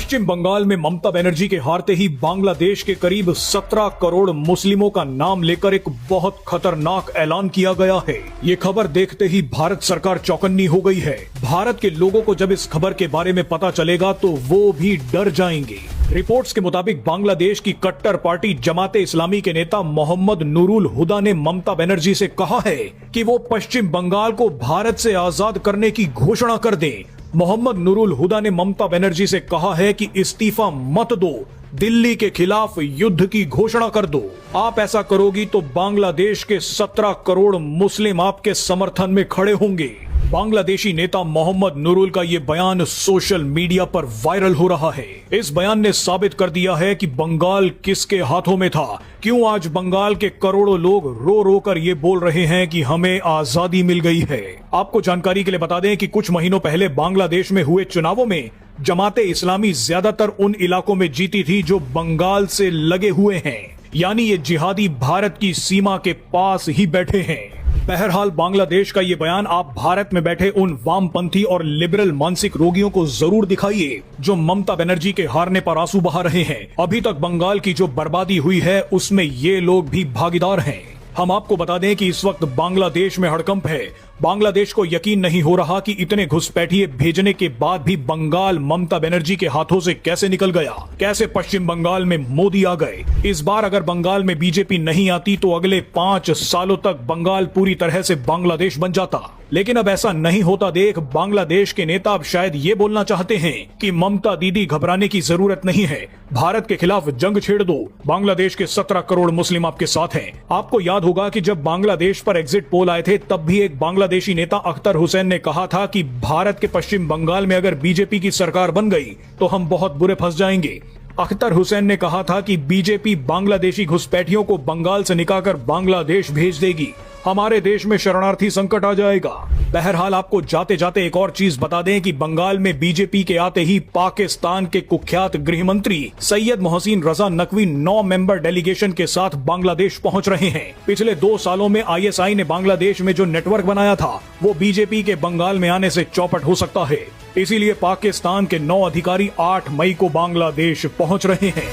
पश्चिम बंगाल में ममता बनर्जी के हारते ही बांग्लादेश के करीब 17 करोड़ मुस्लिमों का नाम लेकर एक बहुत खतरनाक ऐलान किया गया है। ये खबर देखते ही भारत सरकार चौकन्नी हो गई है। भारत के लोगों को जब इस खबर के बारे में पता चलेगा तो वो भी डर जाएंगे। रिपोर्ट्स के मुताबिक बांग्लादेश की कट्टर पार्टी जमाते इस्लामी के नेता मोहम्मद नूरुल हुदा ने ममता बनर्जी से कहा है कि वो पश्चिम बंगाल को भारत से आजाद करने की घोषणा कर दें। मोहम्मद नूरुल हुदा ने ममता बनर्जी से कहा है कि इस्तीफा मत दो, दिल्ली के खिलाफ युद्ध की घोषणा कर दो। आप ऐसा करोगी तो बांग्लादेश के 17 करोड़ मुस्लिम आपके समर्थन में खड़े होंगे। बांग्लादेशी नेता मोहम्मद नूरुल का ये बयान सोशल मीडिया पर वायरल हो रहा है। इस बयान ने साबित कर दिया है कि बंगाल किसके हाथों में था। क्यों आज बंगाल के करोड़ों लोग रो रो कर ये बोल रहे हैं कि हमें आजादी मिल गई है। आपको जानकारी के लिए बता दें कि कुछ महीनों पहले बांग्लादेश में हुए चुनावों में जमाते इस्लामी ज्यादातर उन इलाकों में जीती थी जो बंगाल से लगे हुए हैं, यानी ये जिहादी भारत की सीमा के पास ही बैठे हैं। बहरहाल बांग्लादेश का ये बयान आप भारत में बैठे उन वामपंथी और लिबरल मानसिक रोगियों को जरूर दिखाइए जो ममता बनर्जी के हारने पर आंसू बहा रहे हैं। अभी तक बंगाल की जो बर्बादी हुई है उसमें ये लोग भी भागीदार हैं। हम आपको बता दें कि इस वक्त बांग्लादेश में हड़कंप है। बांग्लादेश को यकीन नहीं हो रहा कि इतने घुसपैठिए भेजने के बाद भी बंगाल ममता बनर्जी के हाथों से कैसे निकल गया, कैसे पश्चिम बंगाल में मोदी आ गए। इस बार अगर बंगाल में बीजेपी नहीं आती तो अगले 5 सालों तक बंगाल पूरी तरह से बांग्लादेश बन जाता। लेकिन अब ऐसा नहीं होता देख बांग्लादेश के नेता अब शायद ये बोलना चाहते हैं कि ममता दीदी घबराने की जरूरत नहीं है, भारत के खिलाफ जंग छेड़ दो, बांग्लादेश के 17 करोड़ मुस्लिम आपके साथ हैं। आपको याद होगा कि जब बांग्लादेश पर एग्जिट पोल आए थे तब भी एक बांग्लादेशी नेता अख्तर हुसैन ने कहा था कि भारत के पश्चिम बंगाल में अगर बीजेपी की सरकार बन गई तो हम बहुत बुरे फंस जाएंगे। अख्तर हुसैन ने कहा था कि बीजेपी बांग्लादेशी घुसपैठियों को बंगाल से निकालकर बांग्लादेश भेज देगी, हमारे देश में शरणार्थी संकट आ जाएगा। बहरहाल आपको जाते जाते एक और चीज बता दें कि बंगाल में बीजेपी के आते ही पाकिस्तान के कुख्यात गृह मंत्री सैयद मोहसिन रजा नकवी 9 मेंबर डेलीगेशन के साथ बांग्लादेश पहुंच रहे हैं। पिछले 2 सालों में आईएसआई ने बांग्लादेश में जो नेटवर्क बनाया था वो बीजेपी के बंगाल में आने से चौपट हो सकता है। इसीलिए पाकिस्तान के 9 अधिकारी 8 मई को बांग्लादेश पहुंच रहे हैं।